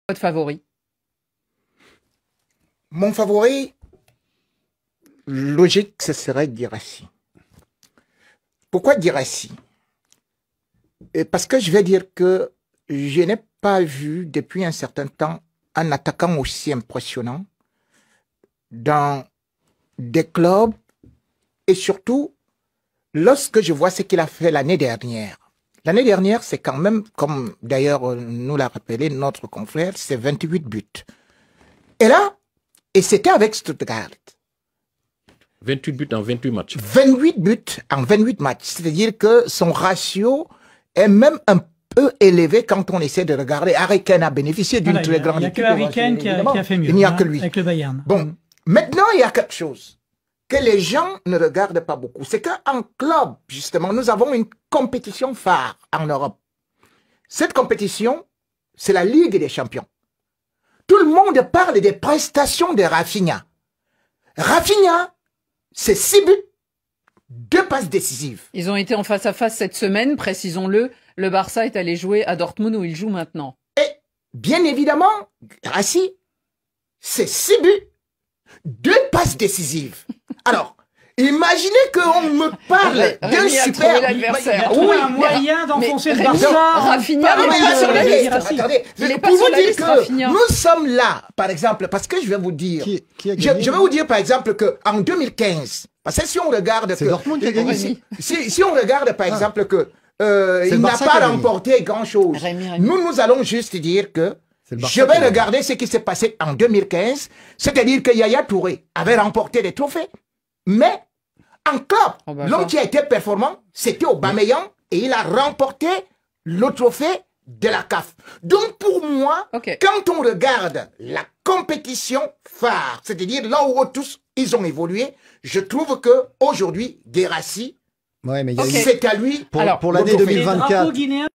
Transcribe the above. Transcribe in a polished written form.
Votre favori? Mon favori, logique, ce serait Guirassy. Pourquoi Guirassy? Parce que je vais dire que je n'ai pas vu depuis un certain temps un attaquant aussi impressionnant dans des clubs et surtout lorsque je vois ce qu'il a fait l'année dernière. L'année dernière, c'est quand même, comme d'ailleurs nous l'a rappelé notre confrère, c'est 28 buts. Et là, et c'était avec Stuttgart. 28 buts en 28 matchs. 28 buts en 28 matchs. C'est-à-dire que son ratio est même un peu élevé quand on essaie de regarder. Harry Kane a bénéficié d'une très grande équipe. Il n'y a que Harry Kane qui a fait mieux. Il n'y a que lui. Avec le Bayern. Bon, maintenant, il y a quelque chose que les gens ne regardent pas beaucoup. C'est qu'en club, justement, nous avons une compétition phare en Europe. Cette compétition, c'est la Ligue des Champions. Tout le monde parle des prestations de Rafinha. Rafinha, c'est 6 buts, 2 passes décisives. Ils ont été en face à face cette semaine, précisons-le. Le Barça est allé jouer à Dortmund où il joue maintenant. Et, bien évidemment, Guirassy, c'est 6 buts, 2 passes décisives. Alors, imaginez qu'on me parle d'un super... l'adversaire. Il y a un moyen d'enfoncer le Barça. Rafinha, attendez, pour vous dire que nous sommes là, par exemple, parce que je vais vous dire, je vais vous dire par exemple qu'en 2015, parce que si on regarde c'est Dortmund qui a gagné. Si on regarde par exemple que il n'a pas remporté grand-chose, nous allons juste dire que je vais regarder ce qui s'est passé en 2015, c'est-à-dire que Yaya Touré avait remporté des trophées, mais en club, l'homme qui a été performant, c'était Aubameyang et il a remporté le trophée de la CAF. Donc pour moi, quand on regarde la compétition phare, c'est-à-dire là où tous ils ont évolué, je trouve que aujourd'hui Guirassy, c'est à lui pour l'année 2024.